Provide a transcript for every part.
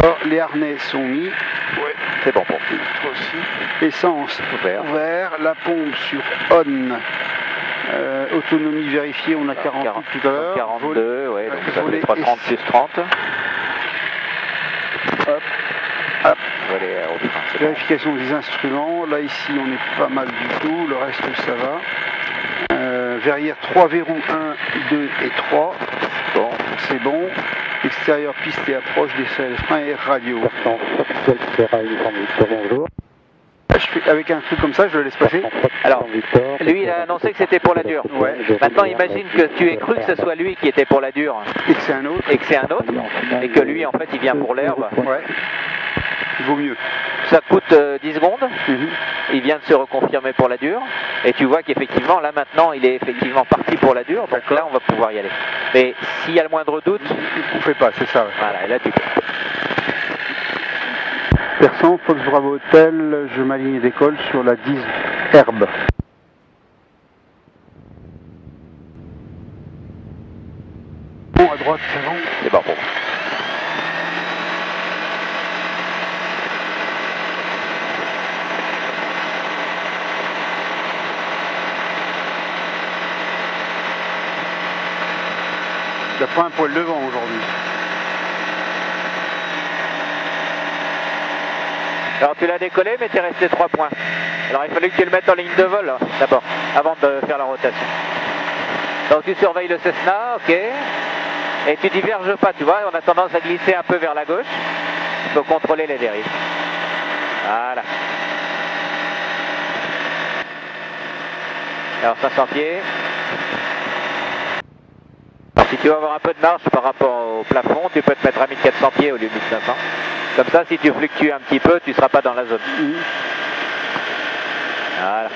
Alors, les harnais sont mis. Ouais, c'est bon pour filtre aussi. Essence ouvert. La pompe sur on. Autonomie vérifiée, on a 40 tout à l'heure. 42, ouais, donc ça fait 330 plus 30. Hop, hop. Vérification des instruments. Là, ici, on est pas mal du tout. Le reste, ça va. Verrière 3 verrous 1, 2 et 3. Bon. C'est bon. Extérieur, piste et approche des freins et radio. Bonjour. Avec un truc comme ça, je le laisse passer. Alors, lui, il a annoncé que c'était pour la dure. Ouais. Maintenant, imagine que tu aies cru que ce soit lui qui était pour la dure. Et que c'est un autre. Et que c'est un autre. Et que lui, en fait, il vient pour l'herbe. Ouais. Il vaut mieux. Ça coûte 10 secondes. Il vient de se reconfirmer pour la dure. Et tu vois qu'effectivement, là maintenant, il est effectivement parti pour la dure. Donc là, on va pouvoir y aller. Mais s'il y a le moindre doute... On ne fait pas, c'est ça. Ouais. Voilà, et là, tu peux. Persan, Fox Bravo Hotel, je m'aligne et décolle sur la 10 herbe. Bon, à droite, c'est bon. C'est bon, bon. Il n'a pas un poil de vent aujourd'hui. Alors tu l'as décollé, mais tu es resté 3 points. Alors il fallait que tu le mettes en ligne de vol d'abord, avant de faire la rotation. Donc tu surveilles le Cessna, ok. Et tu diverges pas, tu vois, on a tendance à glisser un peu vers la gauche. Il faut contrôler les dérives. Voilà. Alors 500 pieds. Alors si tu veux avoir un peu de marge par rapport au plafond, tu peux te mettre à 1400 pieds au lieu de 1500. Comme ça, si tu fluctues un petit peu, tu ne seras pas dans la zone. Voilà.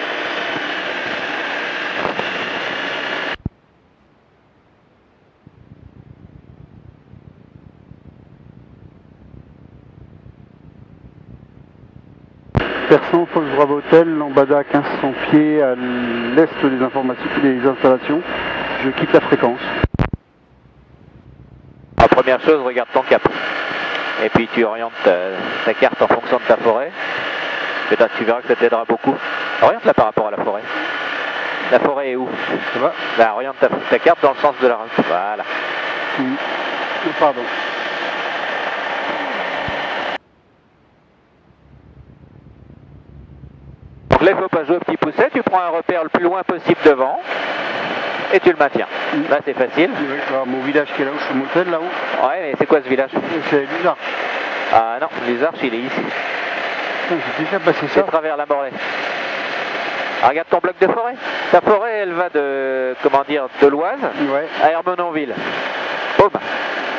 Persan, Fox Bravo Hotel, Lambada 1500 pieds à l'est des installations. Je quitte la fréquence. La première chose, regarde ton cap. Et puis tu orientes ta carte en fonction de ta forêt. Peut-être tu verras que ça t'aidera beaucoup. Oriente-la par rapport à la forêt. La forêt est où? Ça va? Là, oriente ta carte dans le sens de la route. Voilà. Pardon. Donc là, il ne faut pas jouer au petit pousset. Tu prends un repère le plus loin possible devant. Et tu le maintiens. Là, c'est facile. Oui, mon village qui est là où je suis au motel, là-haut. Ouais, mais c'est quoi ce village? C'est Luzarches. Ah non, Luzarches, il est ici. J'ai déjà passé ça. C'est travers la Morlaix. Ah, regarde ton bloc de forêt. Ta forêt, elle va de, comment dire, de l'Oise à Ermenonville. Boum.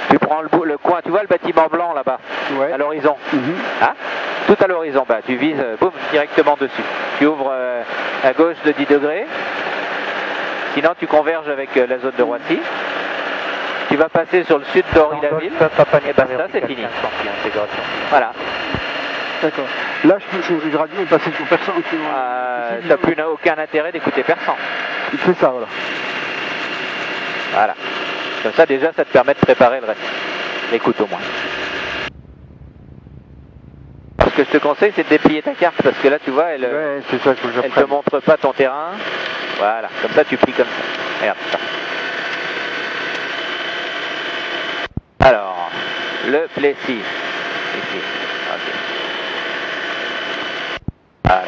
Tu prends le coin, tu vois le bâtiment blanc là-bas, à l'horizon. Hein? Tout à l'horizon, bah, tu vises, boum, directement dessus. Tu ouvres à gauche de 10 degrés. Sinon, tu converges avec la zone de Roissy. Tu vas passer sur le sud d'Henri-la-Ville. Et bah ça, c'est fini. Voilà. D'accord. Là, je peux changer de radio et passer sur Persan. T'as plus aucun intérêt d'écouter Persan. C'est ça, voilà. Voilà. Comme ça, déjà, ça te permet de préparer le reste. L'écoute au moins. Ce que je te conseille, c'est de déplier ta carte, parce que là, tu vois, elle te montre pas ton terrain. Voilà, comme ça, tu plies comme ça. Regarde ça. Alors, le Plessis. Ici. Ok. Voilà.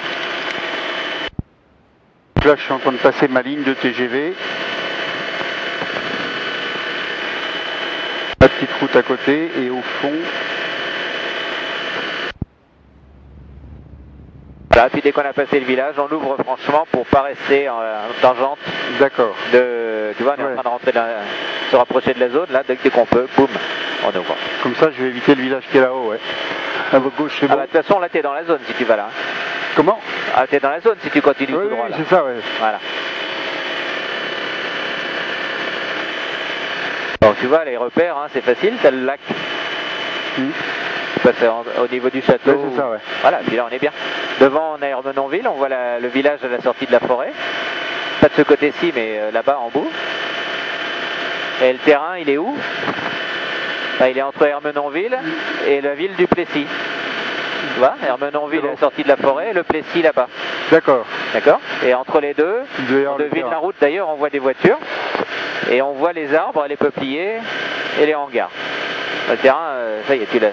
Là, je suis en train de passer ma ligne de TGV. La petite route à côté et au fond. Là, puis dès qu'on a passé le village, on ouvre franchement pour pas rester en tangente. D'accord. Tu vois, on est en train de rentrer se rapprocher de la zone. Là, dès qu'on peut, boum, on ouvre. Comme ça, je vais éviter le village qui est là-haut, ouais. À votre gauche, c'est bon. De toute façon, là, t'es dans la zone si tu vas là. Comment? Ah, t'es dans la zone si tu continues tout droit. Oui, c'est ça, ouais. Voilà. Donc tu vois, les repères, hein, c'est facile, t'as le lac. Tu passes au niveau du château. Ouais, c'est ça, ouais. Voilà, puis là on est bien. Devant on a Ermenonville, on voit le village à la sortie de la forêt. Pas de ce côté-ci, mais là-bas en bout. Et le terrain, il est où? Là, il est entre Ermenonville et la ville du Plessis. Tu vois, Ermenonville est sortie de la forêt et le Plessis là-bas. D'accord. D'accord. Et entre les deux, on devine la route d'ailleurs, on voit des voitures. Et on voit les arbres, les peupliers et les hangars. Le terrain, ça y est, tu l'as. De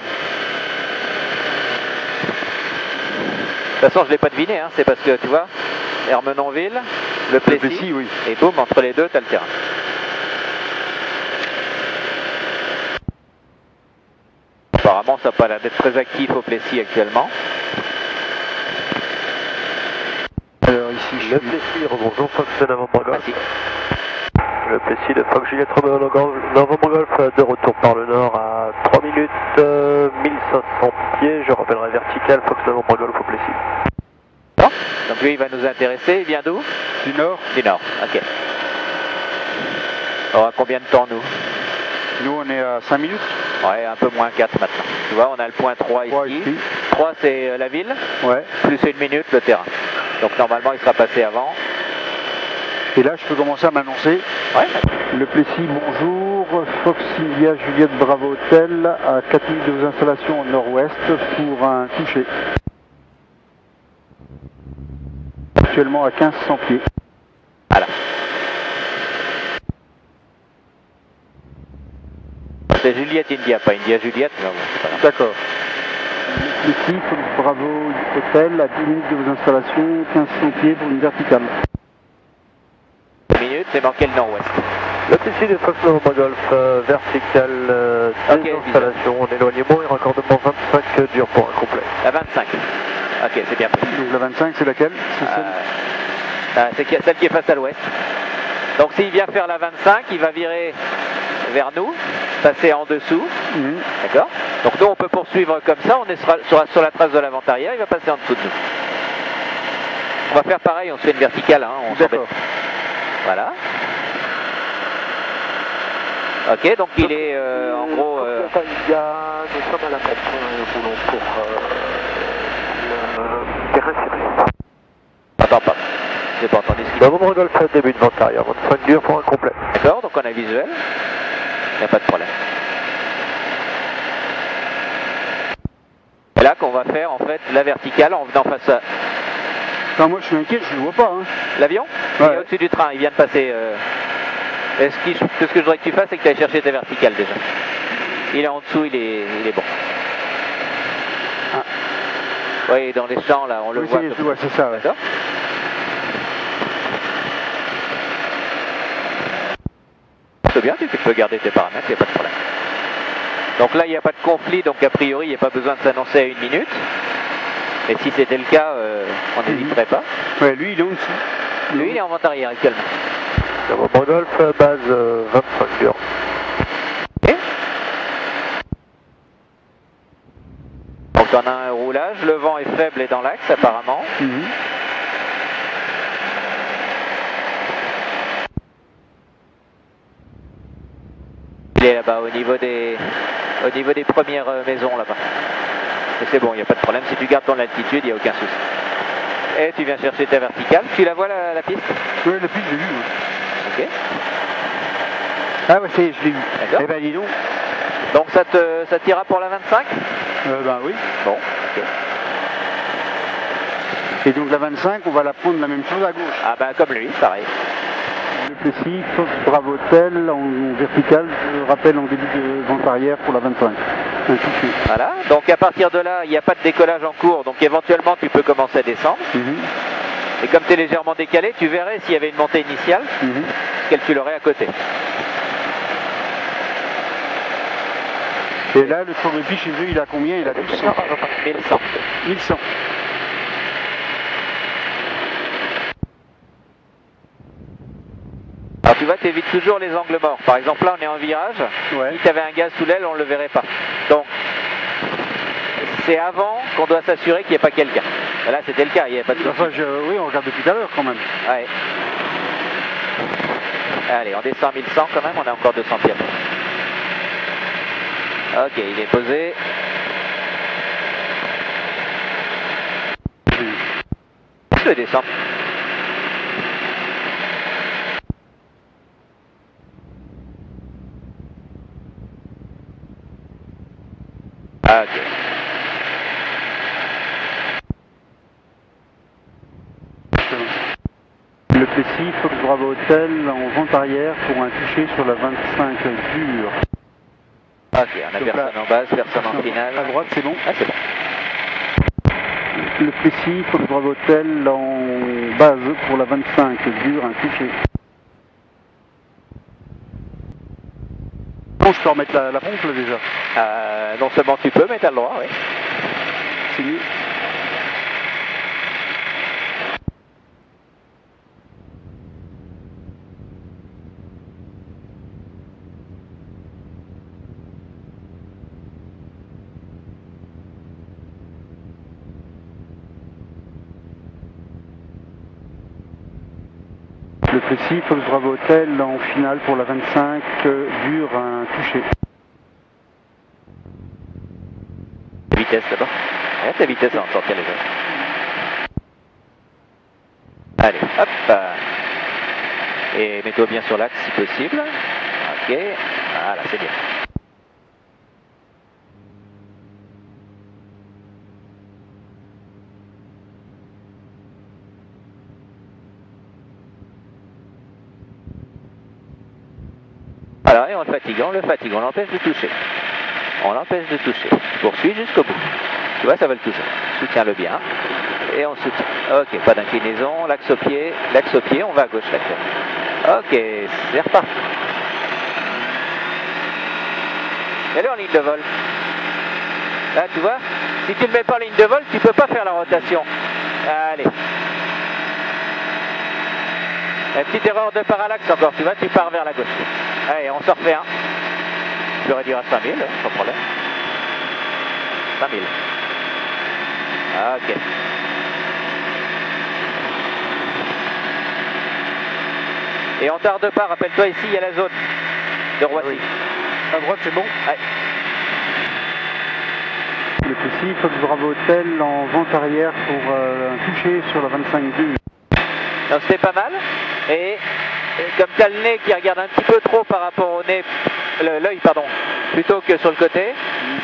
toute façon, je ne l'ai pas deviné, hein, c'est parce que tu vois, Ermenonville, le Plessis, oui. Et boum, entre les deux, tu as le terrain. Apparemment, ça n'a pas l'air d'être très actif au Plessis actuellement. Alors ici, le Plessis, rebonjour, Fox Novembre Golf. Merci. Le Plessis de Fox Juliette Novembre Golf, de retour par le nord à 3 minutes 1500 pieds. Je rappellerai vertical, Fox Novembre Golf au Plessis. Bon. Donc lui, il va nous intéresser. Il vient d'où? Du nord. Du nord, ok. On a combien de temps, nous? Nous, on est à 5 minutes. Ouais, un peu moins 4 maintenant. Tu vois, on a le point 3 ici. 3, c'est la ville. Ouais. Plus 1 minute, le terrain. Donc normalement, il sera passé avant. Et là, je peux commencer à m'annoncer. Ouais. Le Plessis, bonjour. Fox India Juliette Bravo Hotel, à 4 minutes de vos installations au nord-ouest pour un toucher. Actuellement à 1500 pieds. Voilà. C'est Juliette India, pas India Juliette. D'accord. Le Plessis, Fox Bravo Hotel, à 10 minutes de vos installations, 1500 pieds pour une verticale. 2 minutes, c'est marqué le nord-ouest. Le Plessis de Fox Novembre Golf, vertical des installations en éloignement et raccordement 25 dur pour un complet. La 25. Ok, c'est bien pris. Donc la 25, c'est laquelle? C'est celle qui est face à l'ouest. Donc s'il vient faire la 25, il va virer vers nous, passer en dessous. D'accord. Donc nous, on peut poursuivre comme ça, on sera sur la trace de l'avant arrière, il va passer en dessous de nous. On va faire pareil, on se fait une verticale. Hein, d'accord. Voilà. Ok, donc il est en gros... nous sommes à la pompe, nous roulons pour le terrain serré. Attends pas, j'ai pas entendu ce qu'il dit. Novembre Golf, début de vente arrière, 25 dur pour un complet. D'accord, donc on a visuel, il n'y a pas de problème. C'est là qu'on va faire en fait la verticale en venant face à... Enfin, moi je suis inquiet, je ne le vois pas. Hein. L'avion? Ouais. Il est au-dessus du train, il vient de passer... Ce que je voudrais que tu fasses, c'est que tu ailles chercher tes verticales déjà. Il est en dessous, il est bon. Ah. Oui, dans les champs, là, on le voit. Oui, c'est ça. Ouais. D'accord. C'est bien, tu peux garder tes paramètres, il n'y a pas de problème. Donc là, il n'y a pas de conflit, donc a priori, il n'y a pas besoin de s'annoncer à 1 minute. Et si c'était le cas, on n'hésiterait pas. Ouais, lui, il est en dessous. Lui, il est en vente arrière actuellement. Novembre Golf, base 25 dur. Ok. Donc on a un roulage, le vent est faible et dans l'axe apparemment. Il est là-bas au niveau des premières maisons là-bas. Et c'est bon, il n'y a pas de problème, si tu gardes ton altitude, il n'y a aucun souci. Et tu viens chercher ta verticale, tu la vois la piste? Oui, la piste, j'ai vu. Ouais. Ok. Ah ouais, je l'ai vu. D'accord. Eh ben dis donc. Donc ça t'ira pour la 25? Ben oui. Bon, ok. Et donc la 25, on va la prendre la même chose à gauche. Ah ben comme lui, pareil. Le Plessis, Fox Bravo Hotel, en vertical, je rappelle en début de vente arrière pour la 25. Un touché. Voilà, donc à partir de là, il n'y a pas de décollage en cours, donc éventuellement tu peux commencer à descendre. Et comme tu es légèrement décalé, tu verrais s'il y avait une montée initiale, calculerais à côté. Et là, le tour-de-piste chez eux, il a combien? Il a 1200. 1100. 1100. Alors tu vois, tu évites toujours les angles morts. Par exemple, là, on est en virage. Ouais. Si tu avais un gaz sous l'aile, on ne le verrait pas. Donc, c'est avant qu'on doit s'assurer qu'il n'y ait pas quelqu'un. Là, c'était le cas, il n'y avait pas de souci. Enfin, oui, on regarde depuis tout à l'heure quand même. Ouais. Allez, on descend 1100 quand même, on a encore 200 pieds. Ok, il est posé. Je vais descendre. Ah, ok. Le Plessis, Fox Bravo Hotel en vente arrière pour un toucher sur la 25 dure. Ok, on a personne en base, personne en finale. À droite, c'est bon. Ah, c'est bon. Le Plessis, Fox Bravo Hotel en base pour la 25 dure, un toucher. Bon, je peux remettre la pompe là déjà. Non seulement tu peux, mais t'as le droit, oui. C'est mieux. Le Plessis, Fox Bravo Hotel en finale pour la 25 dure, un toucher. Vitesse d'abord. Ouais, ta vitesse avant de sortir les autres. Allez, hop. Et mets-toi bien sur l'axe si possible. Ok, voilà, c'est bien. Alors, et on le fatigue, on l'empêche de toucher. On l'empêche de toucher. Poursuis jusqu'au bout. Tu vois, ça va le toucher. Soutiens-le bien. Et on soutient. Ok, pas d'inclinaison. L'axe au pied, on va à gauche là. Ok, c'est reparti. Mets-le en ligne de vol. Là, tu vois, si tu ne le mets pas en ligne de vol, tu ne peux pas faire la rotation. Allez. Une petite erreur de parallaxe encore, tu vois, tu pars vers la gauche. Allez, on se refait un. Je peux réduire à 5000, sans problème. 5000. Ok. Et on tarde pas, rappelle-toi ici, il y a la zone de Roissy. Oui. À droite, c'est bon? Ouais. Le Plessis, Fox Bravo Hotel en vente arrière pour un toucher sur la 25 dure. Donc c'est pas mal. Et comme tu as le nez qui regarde un petit peu trop par rapport au nez, l'œil pardon, plutôt que sur le côté,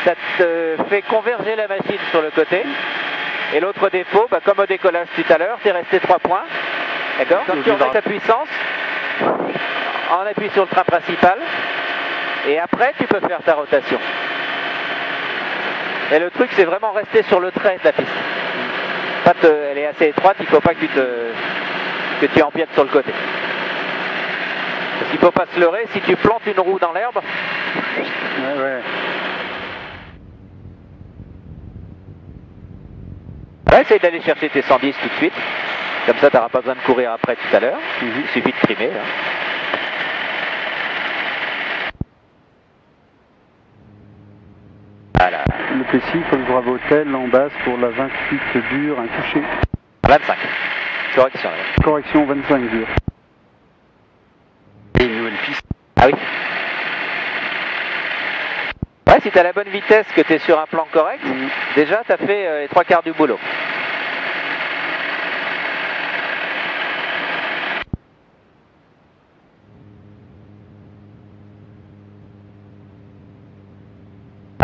ça te fait converger la machine sur le côté. Et l'autre défaut, bah, comme au décollage tout à l'heure, tu es resté 3 points. D'accord? Donc tu remets ta puissance, on appuie sur le train principal, et après tu peux faire ta rotation. Et le truc, c'est vraiment rester sur le trait de la piste. Elle est assez étroite, il ne faut pas que tu empiètes sur le côté. Parce qu'il ne faut pas se leurrer, si tu plantes une roue dans l'herbe... Ouais. Ouais, essaye d'aller chercher tes 110 tout de suite. Comme ça, tu n'auras pas besoin de courir après tout à l'heure. Il suffit de trimer. Hein. Voilà. Le Plessis, Fox Bravo Hotel en base pour la 28 dure, un touché. 25. Correction. Correction 25 dure. Et une nouvelle piste. Ah oui. Ouais, si tu as la bonne vitesse, que tu es sur un plan correct, déjà tu as fait les 3 quarts du boulot.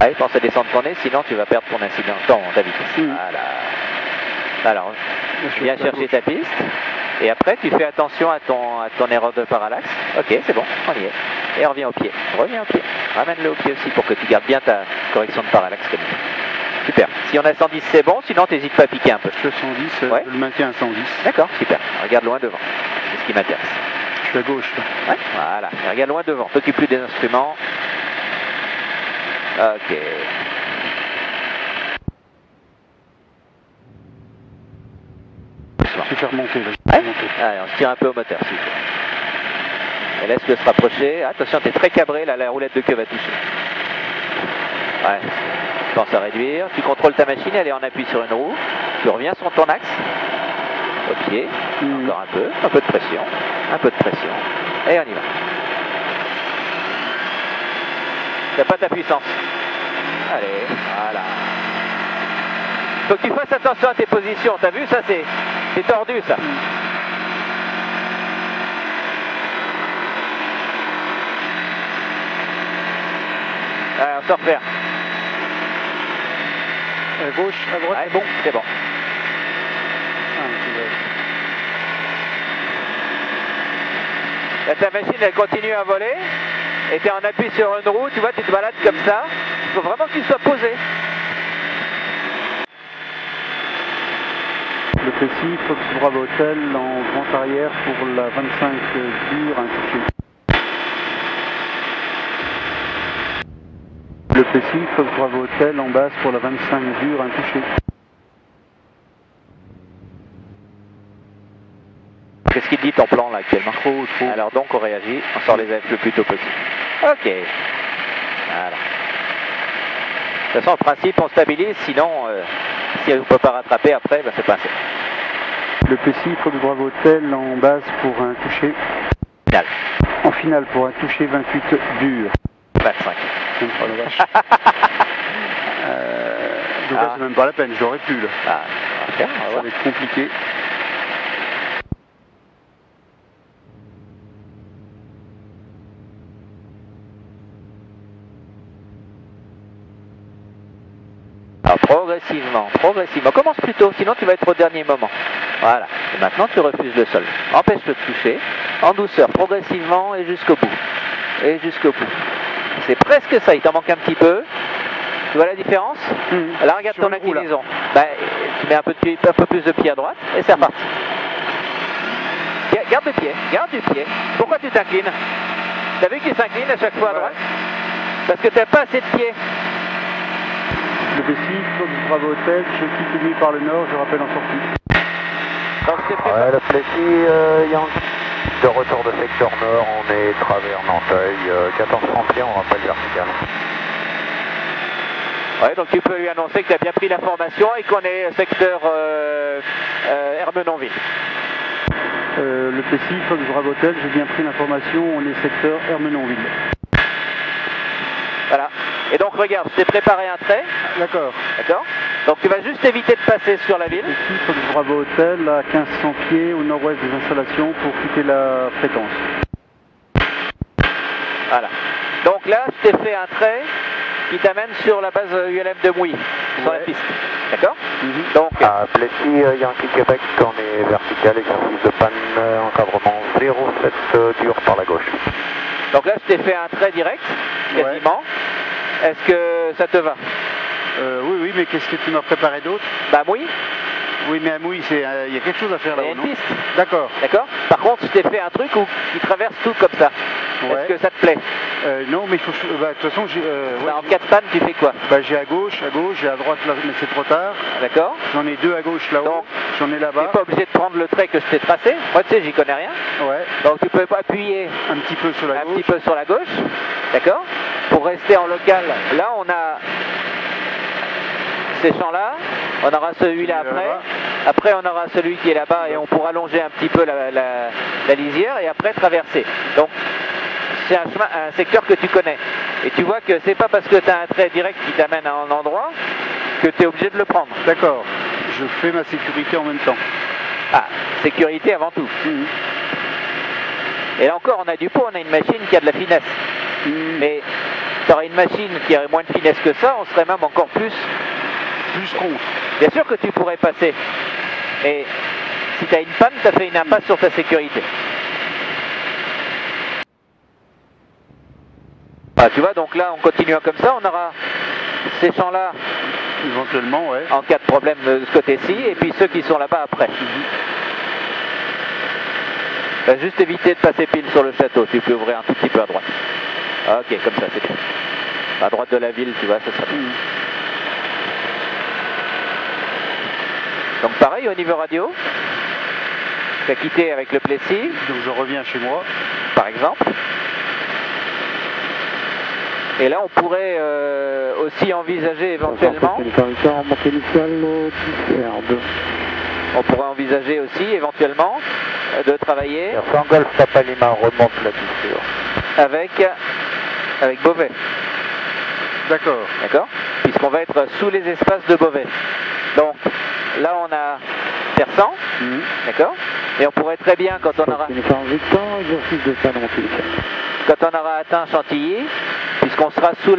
Allez, pense à descendre ton nez, sinon tu vas perdre ton incident, ta vitesse. Voilà. Alors, viens chercher ta piste. Et après, tu fais attention à ton erreur de parallaxe. Ok, c'est bon, on y est. Et on revient au pied. Reviens au pied. Ramène-le au pied aussi pour que tu gardes bien ta correction de parallaxe comme ça. Super. Si on a 110, c'est bon. Sinon, t'hésites pas à piquer un peu. Je suis à 110, ouais. Je le maintiens à 110. D'accord, super. Regarde loin devant. C'est ce qui m'intéresse. Je suis à gauche. Ouais, voilà. Et regarde loin devant. T'occupe plus des instruments. Ok. Je vais faire monter. Là. Ouais. Allez, on se tire un peu au moteur, s'il vous plaît. Et laisse-le se rapprocher. Attention, t'es très cabré, là, la roulette de queue va toucher. Ouais. Tu penses à réduire. Tu contrôles ta machine, elle est en appui sur une roue. Tu reviens sur ton axe. Au pied. Encore un peu de pression. Un peu de pression. Et on y va. T'as pas ta puissance. Allez, voilà. Faut que tu fasses attention à tes positions. T'as vu, ça c'est tordu, ça. Ouais, on sort faire. À gauche, à droite. Ouais, bon, c'est bon. Là, ta machine, elle continue à voler. Et tu es en appui sur une roue, tu vois, tu te balades comme ça. Il faut vraiment que tu sois posé. Le Plessis, Fox Bravo Hotel en grand arrière pour la 25 dur, un touché. Le Plessis, Fox Bravo Hotel en basse pour la 25 dur, un touché. Qu'est-ce qu'il dit ton plan là actuellement? Trop. Alors donc on réagit, on sort les AF le plus tôt possible. Ok. Voilà. De toute façon, le principe, on stabilise, sinon, si on ne peut pas rattraper après, ben, c'est pas assez. Le Plessis, Fox Bravo Hotel en basse pour un touché. Finale. En finale pour un touché 28 dur. 25. Oh la vache. Donc là, c'est même pas la peine, j'aurais pu là. Okay, ça va être compliqué. Alors, progressivement. Commence plus tôt, sinon tu vas être au dernier moment. Voilà. Et maintenant, tu refuses le sol. Empêche-le de toucher, en douceur, progressivement et jusqu'au bout. C'est presque ça, il t'en manque un petit peu. Tu vois la différence? Là, regarde ton inclinaison. Bah, tu mets un peu plus de pied à droite et c'est reparti. Garde le pied. Pourquoi tu t'inclines? T'as vu qu'il s'incline à chaque fois à droite? Parce que t'as pas assez de pied. Le Plessis, Fox Bravo Hotel, je quitte lui par le nord, je rappelle en sortie. Ouais, le Plessis, Yankee, de retour de secteur nord, on est travers Nanteuil, 1430 pieds, on rappelle vertical. Ouais, donc tu peux lui annoncer que tu as bien pris l'information et qu'on est secteur Ermenonville. Le Plessis, Fox Bravo Hotel, j'ai bien pris l'information, on est secteur Ermenonville. Voilà. Et donc regarde, je t'ai préparé un trait. D'accord. Donc tu vas juste éviter de passer sur la ville. Ici, Fox Bravo Hotel, à 1500 pieds au nord-ouest des installations pour quitter la fréquence. Voilà. Donc là, je t'ai fait un trait qui t'amène sur la base ULM de Mouilly, sur la piste. D'accord? Donc, Plessis, Yankee Québec, on est vertical, exercice de panne, encadrement 07 dur par la gauche. Donc là, je t'ai fait un trait direct, quasiment. Ouais. Est-ce que ça te va? Oui, mais qu'est-ce que tu m'as préparé d'autre? Bah, Mouilly. Oui, mais à Mouilly, il y a quelque chose à faire là-haut, non? Il y a une piste. D'accord. Par contre, je t'ai fait un truc qui traverse tout comme ça. Ouais. Est-ce que ça te plaît? Non, mais il faut. De toute façon, en 4 pannes, tu fais quoi? J'ai à gauche, j'ai à droite, là, mais c'est trop tard. D'accord. J'en ai deux à gauche là-haut, j'en ai là-bas. Tu n'es pas obligé de prendre le trait que je t'ai tracé. Moi, tu sais, j'y connais rien. Ouais. Donc, tu peux appuyer un petit peu sur la gauche. Un petit peu sur la gauche. D'accord. Pour rester en local, là, on a ces champs-là. On aura celui-là après. Après, on aura celui qui est là-bas et on pourra longer un petit peu la lisière et après traverser. Donc, c'est un secteur que tu connais. Et tu vois que c'est pas parce que tu as un trait direct qui t'amène à un endroit que tu es obligé de le prendre. D'accord. Je fais ma sécurité en même temps. Ah, sécurité avant tout. Et là encore, on a du pot, on a une machine qui a de la finesse. Mais tu aurais une machine qui aurait moins de finesse que ça, on serait même encore plus contre. Bien sûr que tu pourrais passer. Mais si tu as une panne, tu as fait une impasse sur ta sécurité. Voilà, tu vois, donc là, on continue comme ça, on aura ces champs-là. Éventuellement, ouais. En cas de problème de ce côté-ci, et puis ceux qui sont là-bas après. Va juste éviter de passer pile sur le château, tu peux ouvrir un tout petit peu à droite. Ok, comme ça, c'est bien. À droite de la ville, tu vois, ça sera bien. Donc pareil, au niveau radio, tu as quitté avec le Plessis. Donc je reviens chez moi. Par exemple. Et là, on pourrait aussi envisager éventuellement... On pourrait envisager aussi éventuellement de travailler... Golf Papa Lima remonte la piste. Avec Beauvais. D'accord. D'accord. Puisqu'on va être sous les espaces de Beauvais. Donc, là, on a Persan. D'accord. Et on pourrait très bien, quand on aura... Quand on aura atteint Chantilly, puisqu'on sera sous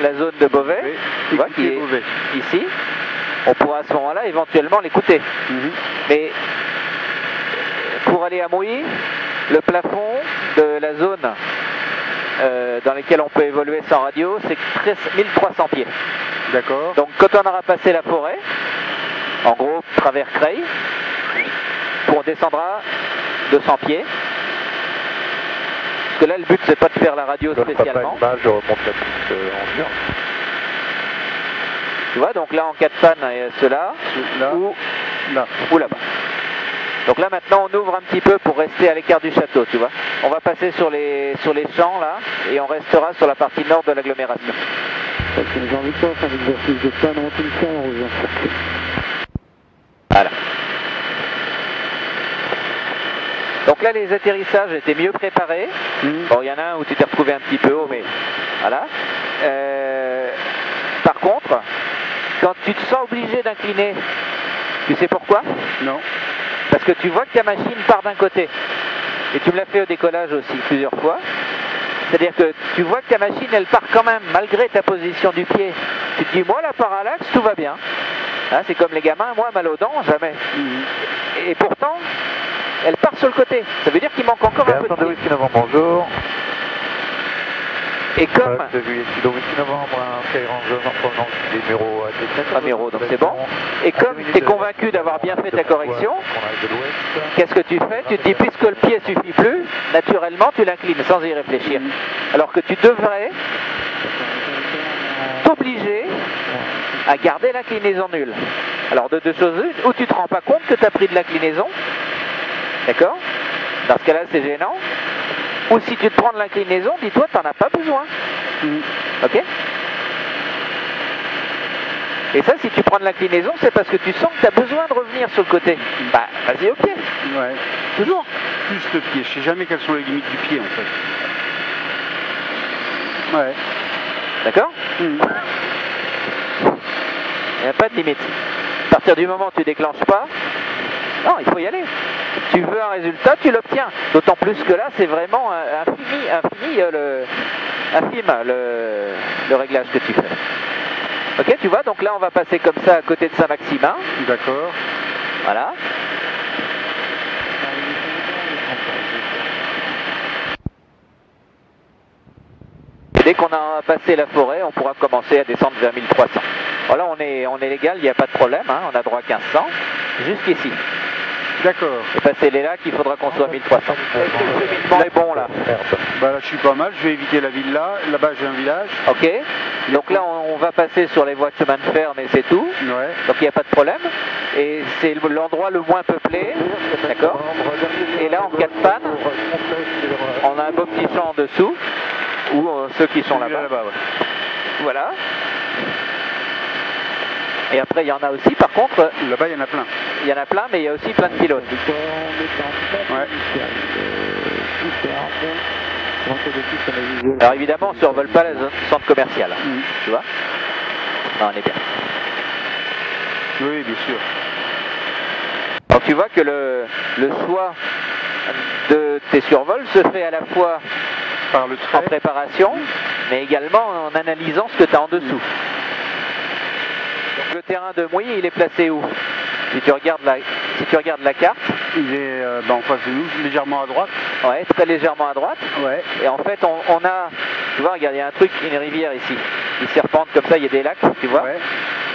la zone de Beauvais, tu vois, qui est ici. On pourra à ce moment-là éventuellement l'écouter. Mais pour aller à Mouilly, le plafond de la zone dans laquelle on peut évoluer sans radio, c'est 1300 pieds. D'accord. Donc quand on aura passé la forêt, en gros travers Creil, on descendra 200 pieds. Parce que là le but c'est pas de faire la radio spécialement. Je remonte la piste en dur. Tu vois, donc là en cas de panne, il y a ceux-là, ou là-bas. Donc là maintenant on ouvre un petit peu pour rester à l'écart du château, tu vois. On va passer sur les champs là, et on restera sur la partie nord de l'agglomération. Voilà. Donc là les atterrissages étaient mieux préparés. Bon, il y en a un où tu t'es retrouvé un petit peu haut, mais voilà. Par contre, quand tu te sens obligé d'incliner, tu sais pourquoi? Non. Parce que tu vois que ta machine part d'un côté. Et tu me l'as fait au décollage aussi plusieurs fois. C'est-à-dire que tu vois que ta machine, elle part quand même, malgré ta position du pied. Tu te dis, moi, la parallaxe, tout va bien. Hein, c'est comme les gamins, moi, mal aux dents, jamais. Et pourtant, elle part sur le côté. Ça veut dire qu'il manque encore un peu de pied. Whisky Novembre, bonjour. Et comme... Whisky Novembre, un Skyranger en provenance des numéros AT7. Numéro, donc c'est bon. Et comme tu es convaincu d'avoir bien fait ta correction, qu'est-ce que tu fais? Tu te dis, puisque le pied suffit plus, naturellement tu l'inclines sans y réfléchir. Alors que tu devrais t'obliger à garder l'inclinaison nulle. Alors de deux choses une, ou tu te rends pas compte que tu as pris de l'inclinaison, d'accord? Dans ce cas-là c'est gênant. Ou si tu te prends de l'inclinaison, dis-toi tu n'en as pas besoin. Ok? Et ça, si tu prends de l'inclinaison, c'est parce que tu sens que tu as besoin de revenir sur le côté. Bah, vas-y au pied. Ouais. Toujours. Plus le pied. Je sais jamais quelles sont les limites du pied, en fait. Ouais. D'accord? Il n'y a pas de limite. À partir du moment où tu déclenches pas, non, il faut y aller. Tu veux un résultat, tu l'obtiens. D'autant plus que là, c'est vraiment infime le réglage que tu fais. Ok, tu vois, donc là on va passer comme ça à côté de Saint-Maximin. D'accord. Voilà. Dès qu'on a passé la forêt, on pourra commencer à descendre vers 1300. Voilà, on est légal, il n'y a pas de problème, hein, on a droit à 1500, jusqu'ici. D'accord. Et passer les lacs, il faudra qu'on soit à 1300. Est-ce que le cheminement est bon là? Bah là je suis pas mal, je vais éviter la ville là. Là-bas j'ai un village. Ok. Donc là on va passer sur les voies de chemin de fer, mais c'est tout. Ouais. Donc il n'y a pas de problème. Et c'est l'endroit le moins peuplé. D'accord. Et là en cas de panne, on a un beau petit champ en dessous. Ou ceux qui sont là-bas. Ouais. Voilà. Et après il y en a aussi par contre. Là-bas il y en a plein. Il y en a plein, mais il y a aussi plein de pilotes. Ouais. Alors évidemment, on ne survole pas la zone centre commercial. Tu vois? Non, on est bien. Oui, bien sûr. Donc tu vois que le choix de tes survols se fait à la fois par le trait, en préparation, mais également en analysant ce que tu as en dessous. Donc le terrain de Mouilly, il est placé où? Si tu regardes la carte, il est en face de nous, légèrement à droite. Ouais, très légèrement à droite. Ouais. Et en fait, on a, tu vois, regarde, il y a un truc, une rivière ici. Il serpente comme ça, il y a des lacs, tu vois. Ouais.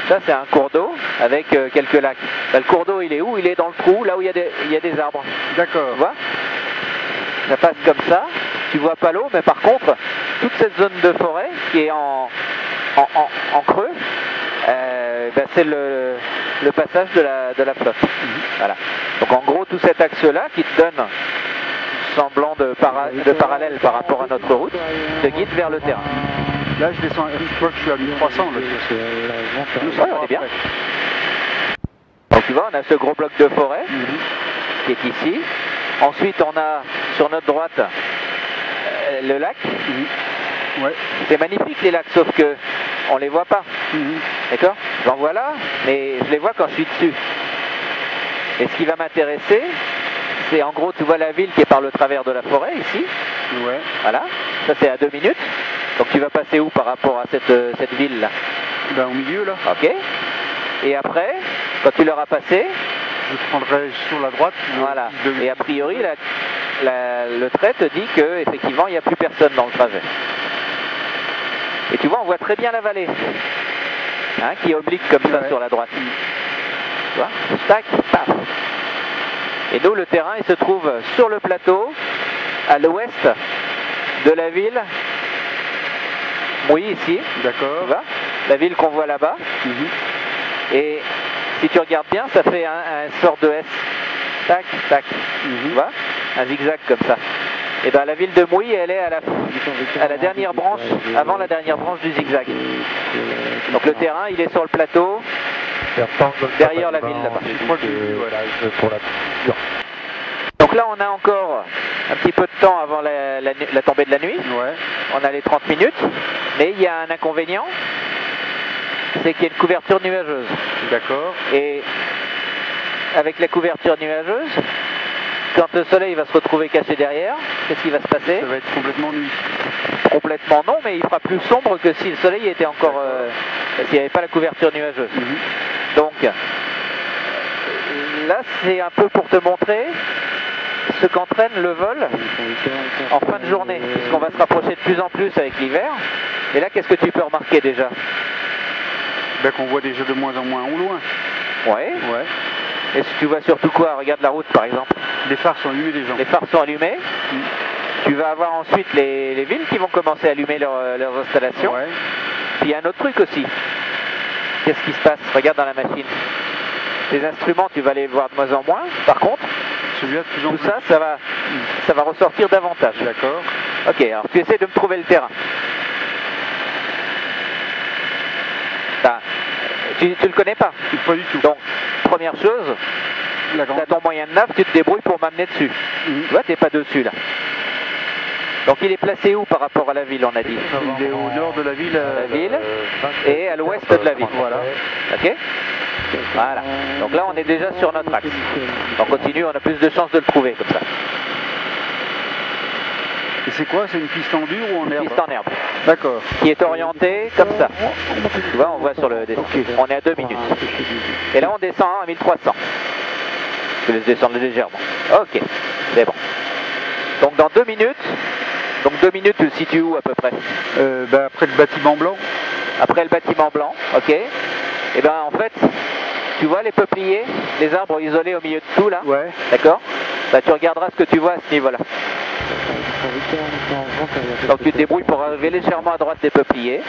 Ça, c'est un cours d'eau avec quelques lacs. Là, le cours d'eau, il est où? Il est dans le trou, là où il y a des arbres. D'accord. Tu vois? Ça passe comme ça. Tu vois pas l'eau, mais par contre, toute cette zone de forêt qui est en creux, c'est le passage de la flotte. Voilà. Donc en gros, tout cet axe-là qui te donne semblant de parallèle par rapport à notre route, te guide vers le terrain. Là, je descends, je crois que je suis à 1300. Ouais, on est bien. Donc tu vois, on a ce gros bloc de forêt qui est ici. Ensuite, on a sur notre droite le lac. Ouais. C'est magnifique les lacs, sauf que on les voit pas. D'accord? J'en vois là, mais je les vois quand je suis dessus. Et ce qui va m'intéresser, c'est en gros, tu vois la ville qui est par le travers de la forêt ici. Ouais. Voilà. Ça, c'est à 2 minutes. Donc tu vas passer où par rapport à cette ville là? Ben, au milieu là. Ok. Et après, quand tu l'auras passé, je prendrai sur la droite. Voilà. Et a priori, le trait te dit qu'effectivement, il n'y a plus personne dans le trajet. Et tu vois, on voit très bien la vallée, hein, qui oblique comme ça sur la droite. Tu vois, tac, paf. Et nous, le terrain, il se trouve sur le plateau, à l'ouest de la ville. Oui, ici. D'accord. Tu vois, la ville qu'on voit là-bas. Et si tu regardes bien, ça fait un sort de S. Tac, tac. Tu vois, un zigzag comme ça. Et bien la ville de Mouilly, elle est à la dernière branche, avant la dernière branche du zigzag. Donc le terrain, il est sur le plateau, derrière la ville là-bas. Donc là, on a encore un petit peu de temps avant la tombée de la nuit. On a les 30 minutes, mais il y a un inconvénient, c'est qu'il y a une couverture nuageuse. D'accord. Et avec la couverture nuageuse, quand le soleil va se retrouver caché derrière, qu'est-ce qui va se passer? Ça va être complètement nuit. Complètement non, mais il fera plus sombre que si le soleil était encore... s'il n'y avait pas la couverture nuageuse. Donc, là, c'est un peu pour te montrer ce qu'entraîne le vol en fin de journée, puisqu'on va se rapprocher de plus en plus avec l'hiver. Et là, qu'est-ce que tu peux remarquer déjà? Ben, qu'on voit déjà de moins en moins au loin. Ouais. Et si tu vois surtout quoi? Regarde la route par exemple. Les phares sont allumés déjà. Les phares sont allumés. Tu vas avoir ensuite les villes qui vont commencer à allumer leurs installations. Puis il y a un autre truc aussi. Qu'est-ce qui se passe? Regarde dans la machine. Les instruments, tu vas les voir de moins en moins. Par contre, celui-là de plus en plus. Tout ça va ressortir davantage. D'accord. Ok, alors tu essaies de me trouver le terrain. Tu le connais pas? Pas du tout. Donc, première chose, tu as ton moyen de nav, tu te débrouilles pour m'amener dessus. Tu vois, tu n'es pas dessus là. Donc il est placé où par rapport à la ville, on a dit? Il est au nord de la ville. Et à l'ouest de la ville. Voilà. Ok. Voilà. Donc là, on est déjà sur notre axe. On continue, on a plus de chances de le trouver comme ça. Et c'est quoi? C'est une piste en dur ou en herbe? Piste en herbe. D'accord. Qui est orientée comme ça. Tu vois, on voit sur le dessin. On est à 2 minutes. Et là, on descend à 1300. Je laisse descendre légèrement. Ok, c'est bon. Donc dans 2 minutes, tu le situes où à peu près? Ben, après le bâtiment blanc. Après le bâtiment blanc, ok. Et bien en fait, tu vois les peupliers, les arbres isolés au milieu de tout là? Ouais. D'accord. Bah, tu regarderas ce que tu vois à ce niveau-là. Donc tu te débrouilles pour arriver légèrement à droite des peupliers.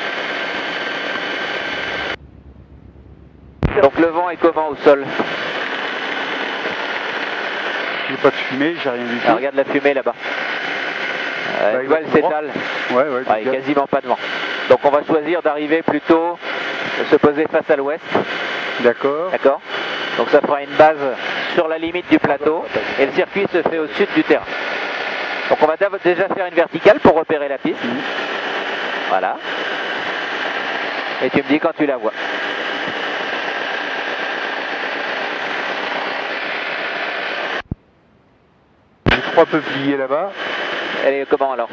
Donc le vent est comment au sol? J'ai pas de fumée, j'ai rien du tout. Ah, regarde la fumée là-bas. Tu vois, elle s'étale. Il n'y a quasiment pas de vent. Donc on va choisir d'arriver plutôt, de se poser face à l'ouest. D'accord. D'accord. Donc ça fera une base sur la limite du plateau et le circuit se fait au sud du terrain. Donc on va déjà faire une verticale pour repérer la piste. Voilà. Et tu me dis quand tu la vois. J'ai 3 peupliers là-bas. Elle est comment alors?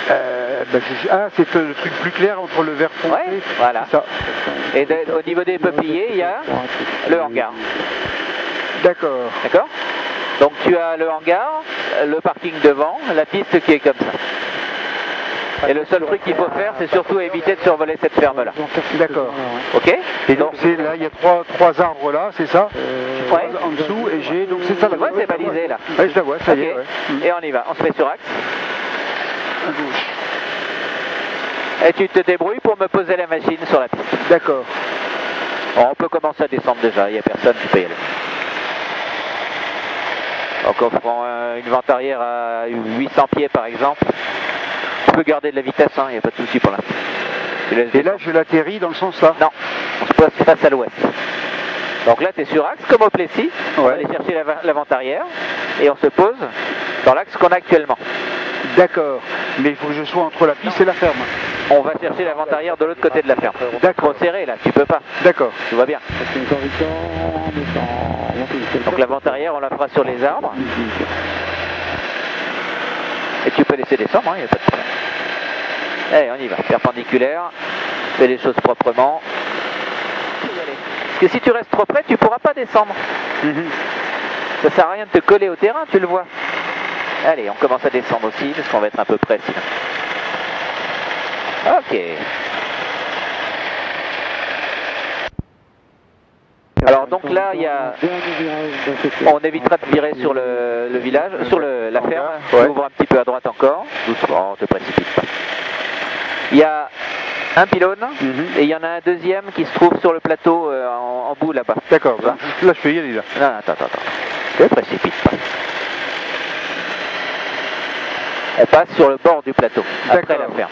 C'est le truc plus clair entre le vert foncé. Ouais, voilà. Ça. Et au niveau des peupliers, il y a le hangar. D'accord. D'accord. Donc tu as le hangar, le parking devant, la piste qui est comme ça. Et le seul truc qu'il faut faire, c'est surtout éviter de survoler cette ferme-là. D'accord. Ok. Et donc là, il y a trois arbres là, c'est ça? En dessous, et j'ai, donc c'est ça la voie, c'est balisé là. Ouais, je la vois, ça y est. Et on y va, on se met sur axe. À gauche. Et tu te débrouilles pour me poser la machine sur la piste. D'accord. Bon, on peut commencer à descendre déjà, il n'y a personne qui peut y aller. Donc on prend une vente arrière à 800 pieds par exemple. Tu peux garder de la vitesse, il n'y a pas de souci pour l'instant. Et là je l'atterris dans le sens là? Non, on se pose face à l'ouest. Donc là tu es sur axe comme au Plessis, on va aller chercher la vente arrière et on se pose dans l'axe qu'on a actuellement. D'accord, mais il faut que je sois entre la piste et la ferme. On va chercher la vente arrière de l'autre côté de la ferme. D'accord. Trop serré là, tu peux pas. D'accord. Tu vois bien. Donc la vente arrière, on la fera sur les arbres. Et tu peux laisser descendre, il n'y a pas de problème. Allez, on y va. Perpendiculaire. Fais les choses proprement. Parce que si tu restes trop près, tu pourras pas descendre. Ça sert à rien de te coller au terrain, tu le vois. Allez, on commence à descendre aussi, parce qu'on va être un peu près sinon. Ok. Alors donc là, il y a... on évitera de virer sur le village, sur la ferme. On ouvre un petit peu à droite encore. Doucement, on te précipite pas. Il y a un pylône et il y en a un deuxième qui se trouve sur le plateau en bout là-bas. D'accord, là je peux y aller là. Non, attends. Ne te précipite pas. Elle passe sur le bord du plateau, après la ferme.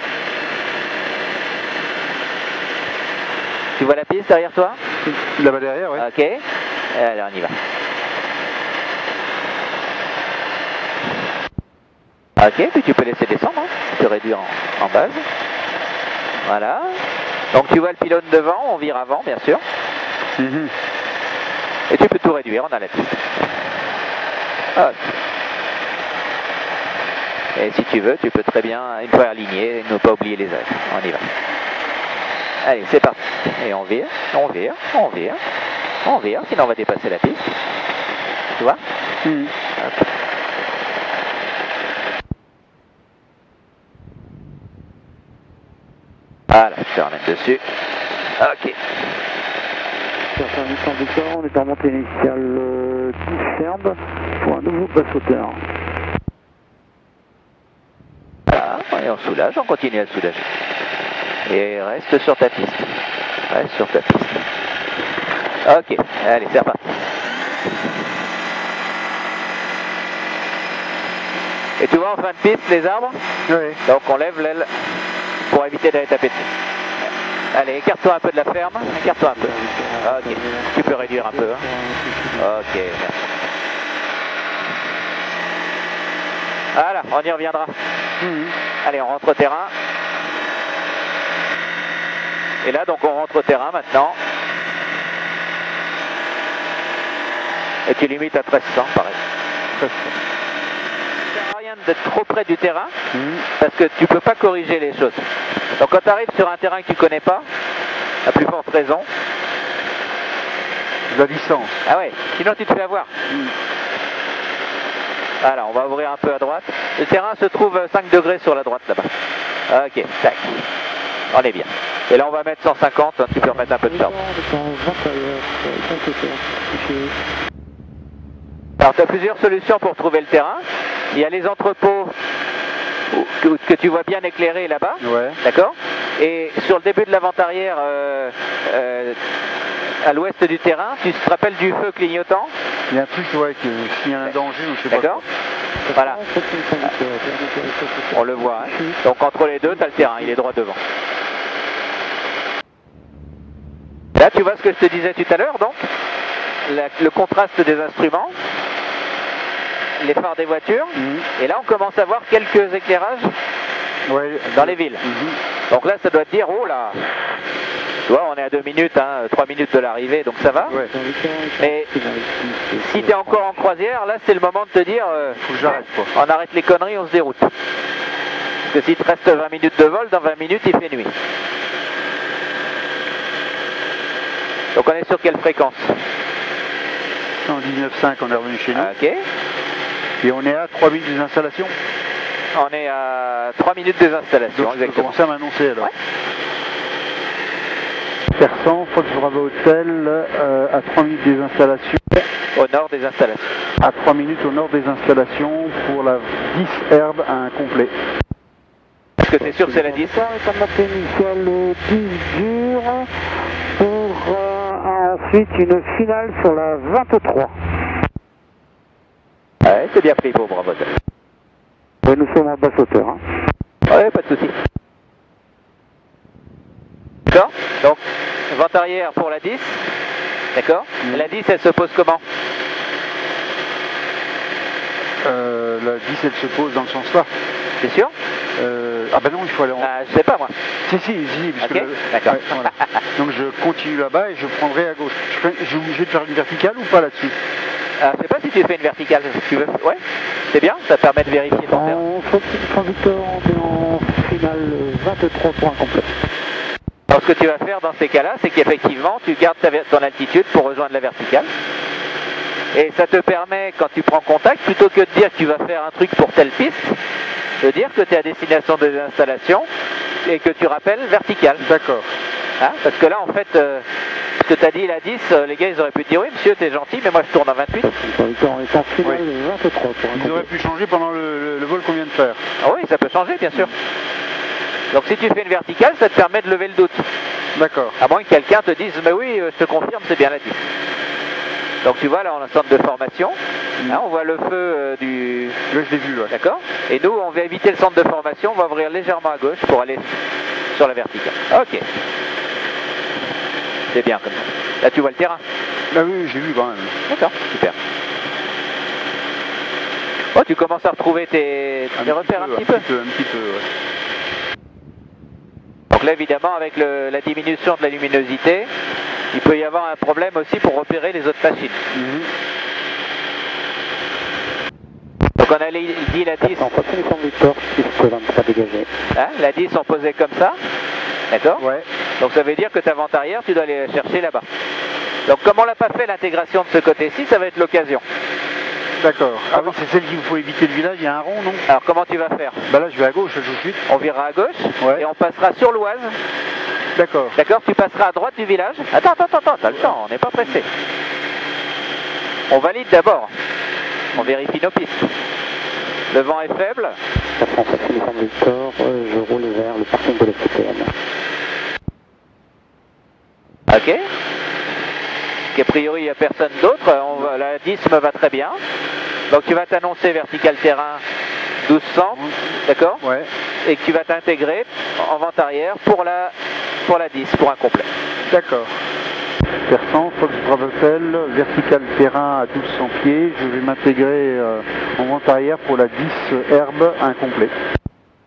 Tu vois la piste derrière toi? Là-bas derrière, oui. Ok. Allez, on y va. Ok, puis tu peux laisser descendre, hein. Tu peux réduire en base. Voilà. Donc tu vois le pylône devant, on vire avant, bien sûr. Et tu peux tout réduire, on a la piste. Ok. Et si tu veux, tu peux très bien, une fois aligné, ne pas oublier les axes. On y va. Allez, c'est parti. Et on vire, sinon on va dépasser la piste. Tu vois? Okay. Voilà, je te remets dessus. Ok. On est en montée initiale 10 fermes pour un nouveau basse-hauteur. Voilà, et on soulage, on continue à soulager. Et reste sur ta piste. Reste sur ta piste. Ok, allez, c'est reparti. Et tu vois en fin de piste les arbres? Oui. Donc on lève l'aile pour éviter d'aller taper dessus. Allez, écarte-toi un peu de la ferme, écarte-toi un peu. Ok, tu peux réduire un peu. Hein. Ok, merci. Voilà, on y reviendra. Allez, on rentre au terrain. Et là, donc, on rentre au terrain maintenant. Et tu limites à 1300, pareil. 1300. Ça sert à rien d'être trop près du terrain, parce que tu peux pas corriger les choses. Donc, quand tu arrives sur un terrain que tu connais pas, à plus forte raison. La distance. Ah ouais, sinon tu te fais avoir. Voilà, on va ouvrir un peu à droite. Le terrain se trouve 5 degrés sur la droite là-bas. Ok, tac. On est bien. Et là on va mettre 150, hein, tu peux remettre un peu de ferme. Alors tu as plusieurs solutions pour trouver le terrain. Il y a les entrepôts que tu vois bien éclairés là-bas. Ouais. D'accord? Et sur le début de l'avant-arrière, à l'ouest du terrain, tu te rappelles du feu clignotant? Il y a un truc, ouais, s'il y a un danger, je sais pas. D'accord? Voilà. On le voit. Hein. Donc entre les deux, tu as le terrain, il est droit devant. Là, tu vois ce que je te disais tout à l'heure, donc le contraste des instruments, les phares des voitures, et là on commence à voir quelques éclairages dans les villes. Donc là, ça doit te dire, oh là, tu vois, on est à 2 minutes, hein, 3 minutes de l'arrivée, donc ça va. Mais si tu es encore en croisière, là c'est le moment de te dire, faut que j'arrête, quoi. On arrête les conneries, on se déroute. Parce que s'il te reste 20 minutes de vol, dans 20 minutes il fait nuit. Donc on est sur quelle fréquence? 119.5, on est revenu chez nous. Ok. Et on est à 3 minutes des installations. On est à 3 minutes des installations. Donc je peux commencer à m'annoncer alors. Ouais. Persan, Fox Bravo Hotel, à 3 minutes des installations. Au nord des installations. À 3 minutes au nord des installations pour la 10 herbe à un complet. Est-ce que tu es sûr que c'est la 10? Initiale 10 dur pour ensuite une finale sur la 23. Ouais, c'est bien pris pour Bravo Hotel. Ouais, nous sommes en basse hauteur. Hein. Ouais, pas de souci. D'accord? Donc, vente arrière pour la 10. D'accord? La 10, elle se pose comment? La 10, elle se pose dans le sens là. C'est sûr? Ah ben non, il faut aller en... Je sais pas moi. Si, parce okay. D'accord. Ouais, voilà. Donc je continue là-bas et je prendrai à gauche. Je suis obligé de faire une verticale ou pas là-dessus? Je sais pas si tu fais une verticale, si tu veux. Ouais, c'est bien, ça permet de vérifier ton terrain. On fait une conducteur, on est en finale. final 23 pour un complet. Alors ce que tu vas faire dans ces cas-là, c'est qu'effectivement, tu gardes ton altitude pour rejoindre la verticale. Et ça te permet, quand tu prends contact, plutôt que de dire que tu vas faire un truc pour telle piste, de dire que tu es à destination de l'installation et que tu rappelles verticale. D'accord. Hein, parce que là, en fait, ce que tu as dit, la 10, les gars, ils auraient pu te dire, oui, monsieur, t'es gentil, mais moi, je tourne en 28. On est en finale 23 pour un complet. Ils auraient pu changer pendant le vol qu'on vient de faire. Ah oui, ça peut changer, bien sûr. Donc si tu fais une verticale, ça te permet de lever le doute. D'accord. À moins que quelqu'un te dise, mais oui, je te confirme, c'est bien la 10. Donc tu vois, là, on a un centre de formation. Hein, on voit le feu du... Là, je l'ai vu, ouais. D'accord. Et nous, on va éviter le centre de formation, on va ouvrir légèrement à gauche pour aller sur la verticale. Ok. C'est bien comme ça. Là, tu vois le terrain. Là, oui, j'ai vu quand même. D'accord, super. Oh, tu commences à retrouver tes repères un petit peu. Un petit peu, ouais. Donc là, évidemment, avec la diminution de la luminosité, il peut y avoir un problème aussi pour repérer les autres machines. Donc on a dit la 10. On continue comme Victor, piste 23 dégagée. Hein, la 10, on posait comme ça. D'accord. Ouais. Donc ça veut dire que ta vente arrière, tu dois aller la chercher là-bas. Donc comme on l'a pas fait l'intégration de ce côté-ci, ça va être l'occasion. D'accord. Ah oui, c'est celle qu'il faut éviter le village, il y a un rond, non? Alors comment tu vas faire? Bah là, je vais à gauche tout de suite. On virera à gauche, ouais. Et on passera sur l'Oise. D'accord. D'accord, tu passeras à droite du village. Attends, t'as le temps, on n'est pas pressé. On valide d'abord. On vérifie nos pistes. Le vent est faible. La France a Victor, je roule vers le parking de la CPN. Ok. A priori, il n'y a personne d'autre. La 10 me va très bien. Donc tu vas t'annoncer vertical terrain 1200, d'accord? Ouais. Et que tu vas t'intégrer en vente arrière pour la 10, pour un complet. D'accord. Persan, Fox Bravo Hotel, vertical terrain à 1200 pieds. Je vais m'intégrer en vente arrière pour la 10 herbe incomplet.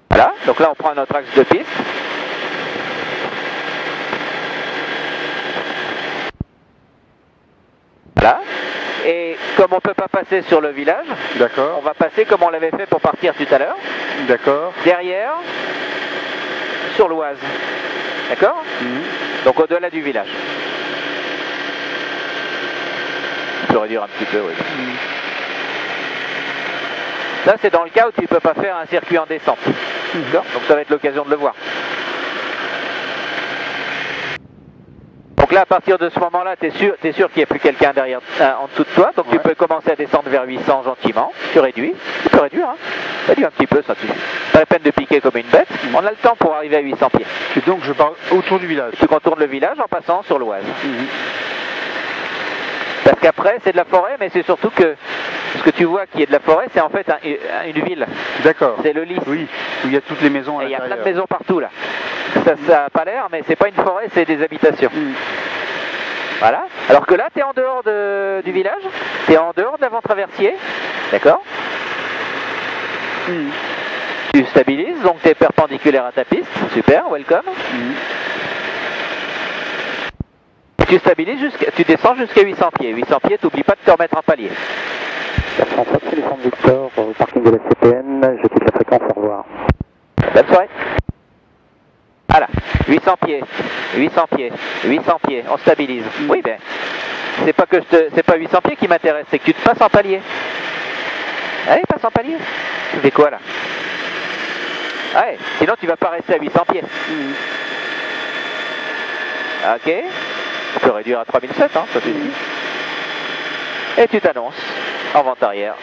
Voilà, donc là on prend notre axe de piste. Voilà. Et comme on ne peut pas passer sur le village, d'accord, on va passer comme on l'avait fait pour partir tout à l'heure. D'accord. Derrière, sur l'Oise. D'accord. Donc au-delà du village. Je peux réduire un petit peu, oui. Ça, c'est dans le cas où tu ne peux pas faire un circuit en descente. D'accord. Donc ça va être l'occasion de le voir. Donc là, à partir de ce moment-là, tu es sûr qu'il n'y a plus quelqu'un derrière, en dessous de toi. Donc tu peux commencer à descendre vers 800 gentiment. Tu réduis. Tu peux réduire, hein. Réduis un petit peu, ça suffit. Pas la peine de piquer comme une bête. On a le temps pour arriver à 800 pieds. Et donc je pars autour du village. Tu contournes le village en passant sur l'Oise. Parce qu'après, c'est de la forêt, mais c'est surtout que ce que tu vois qui est de la forêt, c'est en fait une ville. D'accord. C'est le Lys. Oui, où il y a toutes les maisons à l'intérieur. Il y a plein de maisons partout là. Ça n'a pas l'air, mais c'est pas une forêt, c'est des habitations. Voilà. Alors que là, tu es en dehors du village, tu es en dehors de l'avant-traversier. D'accord. Tu stabilises, donc tu es perpendiculaire à ta piste. Super, welcome. Tu stabilises, tu descends jusqu'à 800 pieds. 800 pieds, t'oublies pas de te remettre en palier. 430 téléphone Victor, au parking de la CPN, je quitte la fréquence, au revoir. Bonne soirée. Voilà, 800 pieds, 800 pieds, 800 pieds, on stabilise. Oui, ben, c'est pas 800 pieds qui m'intéresse, c'est que tu te passes en palier. Allez, passe en palier. Tu fais quoi là? Ouais, sinon tu vas pas rester à 800 pieds. Ok. Tu peux réduire à 3007, hein, ça suffit. Et tu t'annonces en vente arrière.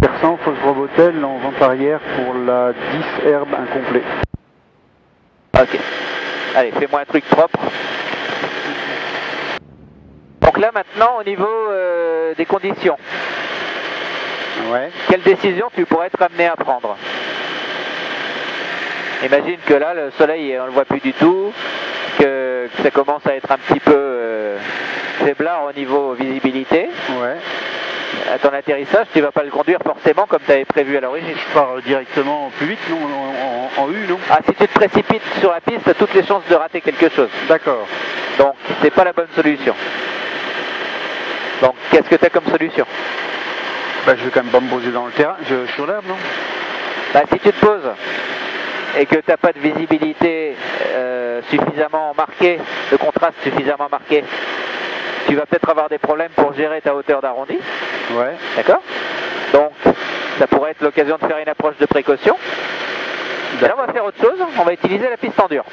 Persan, Fox Bravo Hotel en vente arrière pour la 10 herbe incomplet. Ok. Allez, fais-moi un truc propre. Donc là maintenant au niveau des conditions. Ouais. Quelle décision tu pourrais être amené à prendre? Imagine que là le soleil on le voit plus du tout, que ça commence à être un petit peu faiblard au niveau visibilité. Ouais. À ton atterrissage, tu vas pas le conduire forcément comme tu avais prévu à l'origine. Je pars directement plus vite, non, en U, non? Ah, si tu te précipites sur la piste, tu as toutes les chances de rater quelque chose. D'accord. Donc, c'est pas la bonne solution. Donc, qu'est-ce que tu as comme solution? Bah, je vais quand même pas me poser dans le terrain, sur l'herbe, non? Bah, si tu te poses et que tu n'as pas de visibilité suffisamment marquée, de contraste suffisamment marqué, tu vas peut-être avoir des problèmes pour gérer ta hauteur d'arrondi. Ouais. D'accord? Donc, ça pourrait être l'occasion de faire une approche de précaution. Et là, on va faire autre chose, on va utiliser la piste en dur.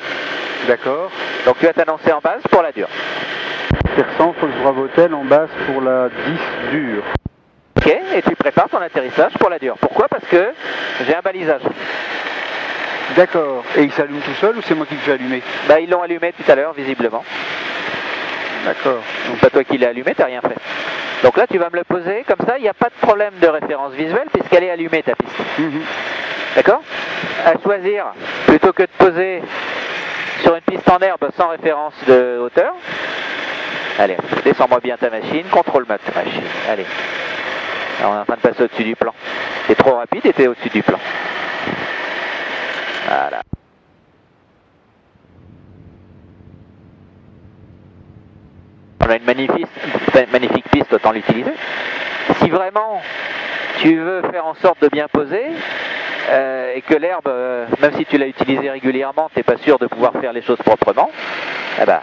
D'accord. Donc, tu vas t'annoncer en base pour la dure. Persan, Fox Bravo Hotel en base pour la 10 dure. Ok, et tu prépares ton atterrissage pour la dure. Pourquoi? Parce que j'ai un balisage. D'accord. Et il s'allume tout seul ou c'est moi qui le fais allumer? Bah, ils l'ont allumé tout à l'heure, visiblement. D'accord. Donc, pas toi qui l'as allumé, t'as rien fait. Donc là, tu vas me le poser, comme ça, il n'y a pas de problème de référence visuelle puisqu'elle est allumée, ta piste. D'accord? À choisir, plutôt que de poser sur une piste en herbe sans référence de hauteur. Allez, descends-moi bien ta machine, contrôle-moi ta machine. Allez. Alors, on est en train de passer au-dessus du plan. T'es trop rapide et t'es au-dessus du plan. Voilà. On a une magnifique piste, autant l'utiliser. Si vraiment tu veux faire en sorte de bien poser, et que l'herbe, même si tu l'as utilisée régulièrement, tu n'es pas sûr de pouvoir faire les choses proprement, eh ben,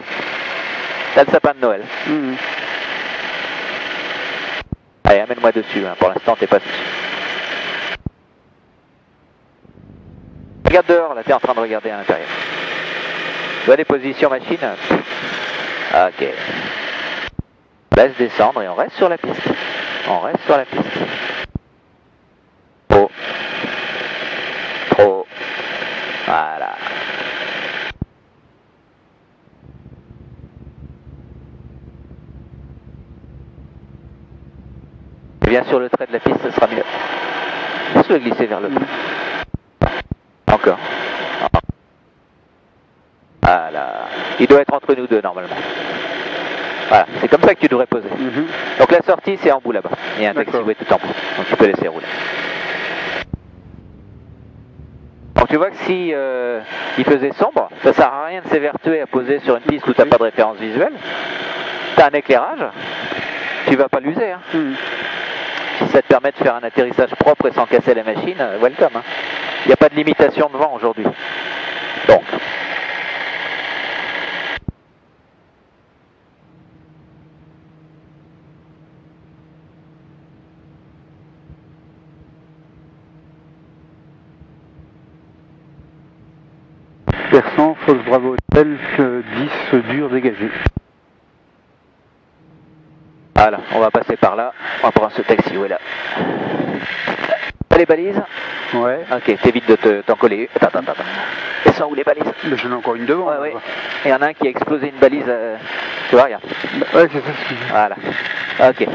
t'as le sapin de Noël. Allez, amène-moi dessus, hein. Pour l'instant, t'es pas dessus. Regarde dehors, là, t'es en train de regarder à l'intérieur. Tu vois les positions machine? Ok. Laisse descendre et on reste sur la piste. On reste sur la piste. Trop. Trop. Voilà. Et bien sur le trait de la piste, ce sera mieux. Laisse-le glisser vers le bas. Encore. Voilà. Il doit être entre nous deux normalement. Voilà, c'est comme ça que tu devrais poser. Donc la sortie, c'est en bout là-bas. Il y a un taxiway tout en bout. Donc tu peux laisser rouler. Donc tu vois que si il faisait sombre, ça sert à rien de s'évertuer à poser sur une piste où tu n'as pas de référence visuelle. Tu as un éclairage, tu vas pas l'user. Hein. Si ça te permet de faire un atterrissage propre et sans casser la machine, welcome. Hein. Il n'y a pas de limitation de vent aujourd'hui. Donc. Persan, Fox Bravo Hotel, 10 dur dégagé. Voilà, on va passer par là, on va prendre ce taxiway là. T'as les balises? Ouais. Ok, t'évites de t'en coller. Attends. Elles sont où les balises? Mais j'en ai encore une devant. Ouais. Il y en a un qui a explosé une balise, tu vois, regarde. Ouais, c'est ça ce que je... Voilà, ok.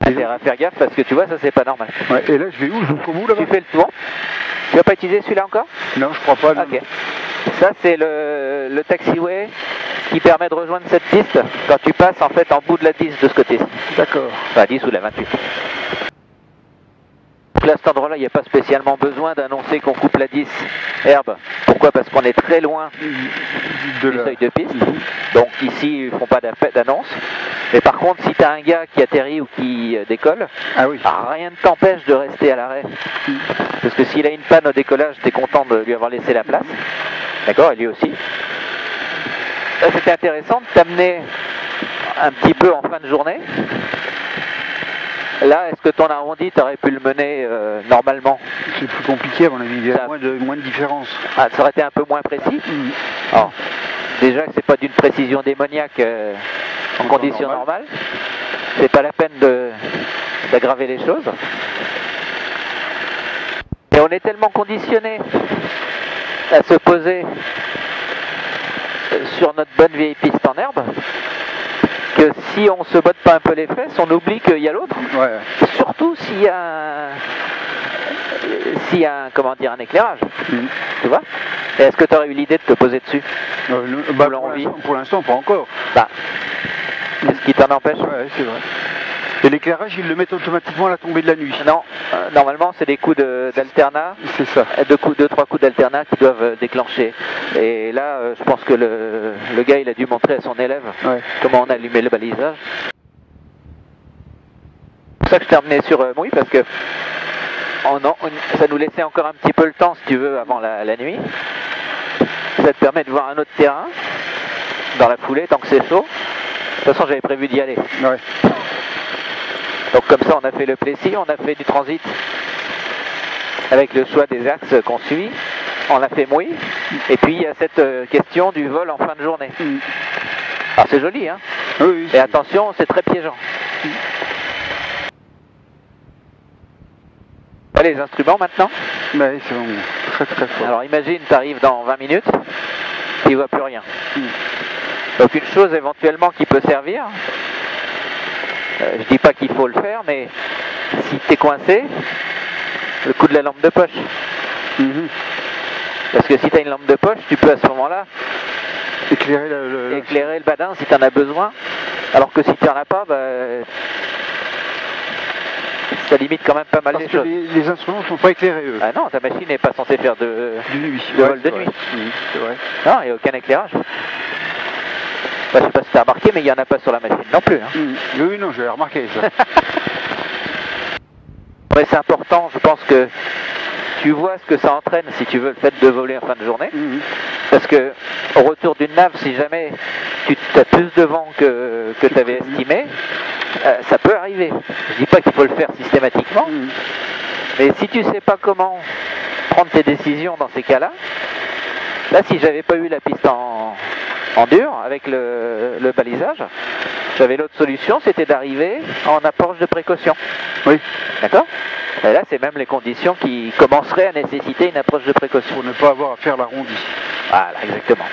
Intérêt à faire gaffe parce que tu vois, ça c'est pas normal. Ouais, et là je vais où? Je vais où là-bas? Tu fais le tour. Tu vas pas utiliser celui-là encore? Non, je crois pas. Non. Ok. Ça c'est le taxiway qui permet de rejoindre cette piste quand tu passes en fait en bout de la 10 de ce côté-ci. D'accord. Enfin 10 ou la 28. Donc là, à cet endroit-là, il n'y a pas spécialement besoin d'annoncer qu'on coupe la 10 herbe. Pourquoi? Parce qu'on est très loin du seuil de piste. Donc ici, ils ne font pas d'annonce. Mais par contre, si tu as un gars qui atterrit ou qui décolle, rien ne t'empêche de rester à l'arrêt. Parce que s'il a une panne au décollage, tu es content de lui avoir laissé la place. D'accord? Et lui aussi. Là, c'était intéressant de t'amener un petit peu en fin de journée. Là, est-ce que ton arrondi, tu aurais pu le mener normalement? C'est plus compliqué à mon avis, il y a moins de différence. Ah, ça aurait été un peu moins précis. Alors, déjà que c'est pas d'une précision démoniaque en conditions normales. C'est pas la peine d'aggraver les choses. Et on est tellement conditionné à se poser sur notre bonne vieille piste en herbe que si on se botte pas un peu les fesses, on oublie qu'il y a l'autre. Ouais. Surtout s'il y a comment dire, un éclairage. Tu vois? Et est-ce que tu aurais eu l'idée de te poser dessus? Pour l'instant, pas encore. Bah, qu'est-ce qui t'en empêche? Ouais, c'est vrai. Et l'éclairage, ils le mettent automatiquement à la tombée de la nuit? Non, normalement c'est des coups d'alternat. C'est ça. 2-3 coups d'alternat qui doivent déclencher. Et là, je pense que le gars, il a dû montrer à son élève comment on allumait le balisage. C'est pour ça que je t'ai emmené sur Mouille, parce que ça nous laissait encore un petit peu le temps, si tu veux, avant la nuit. Ça te permet de voir un autre terrain dans la foulée, tant que c'est chaud. De toute façon, j'avais prévu d'y aller. Ouais. Donc comme ça, on a fait le Plessis, on a fait du transit avec le choix des axes qu'on suit. On a fait Mouy. Et puis, il y a cette question du vol en fin de journée. Alors, c'est joli, hein? Oui. Et attention, c'est très piégeant. Les instruments maintenant? Mais ils sont très très forts. Alors imagine, tu arrives dans 20 minutes, tu ne vois plus rien. Donc une chose éventuellement qui peut servir, je dis pas qu'il faut le faire, mais si tu es coincé, le coup de la lampe de poche. Parce que si tu as une lampe de poche, tu peux à ce moment-là éclairer le badin si tu en as besoin. Alors que si tu n'en as pas, bah, ça limite quand même pas mal les choses. Les instruments ne sont pas éclairés, eux. Ah non, ta machine n'est pas censée faire de vol de nuit. C'est vrai. Non, il n'y a aucun éclairage. Bah, je sais pas si tu as remarqué, mais il n'y en a pas sur la machine non plus. Hein. Oui, non, j'ai remarqué ça. Mais c'est important, je pense que tu vois ce que ça entraîne si tu veux le fait de voler en fin de journée. Parce que au retour d'une nave, si jamais tu as plus de vent que tu avais estimé, ça peut arriver. Je dis pas qu'il faut le faire systématiquement, mais si tu sais pas comment prendre tes décisions dans ces cas-là, là si j'avais pas eu la piste en dur avec le balisage, j'avais l'autre solution, c'était d'arriver en approche de précaution. Oui. D'accord? Et là, c'est même les conditions qui commenceraient à nécessiter une approche de précaution. Pour ne pas avoir à faire l'arrondi. Voilà, exactement.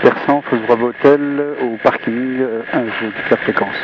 Persan, Fausse Bravo Hôtel, au parking 1, je quitte la fréquence.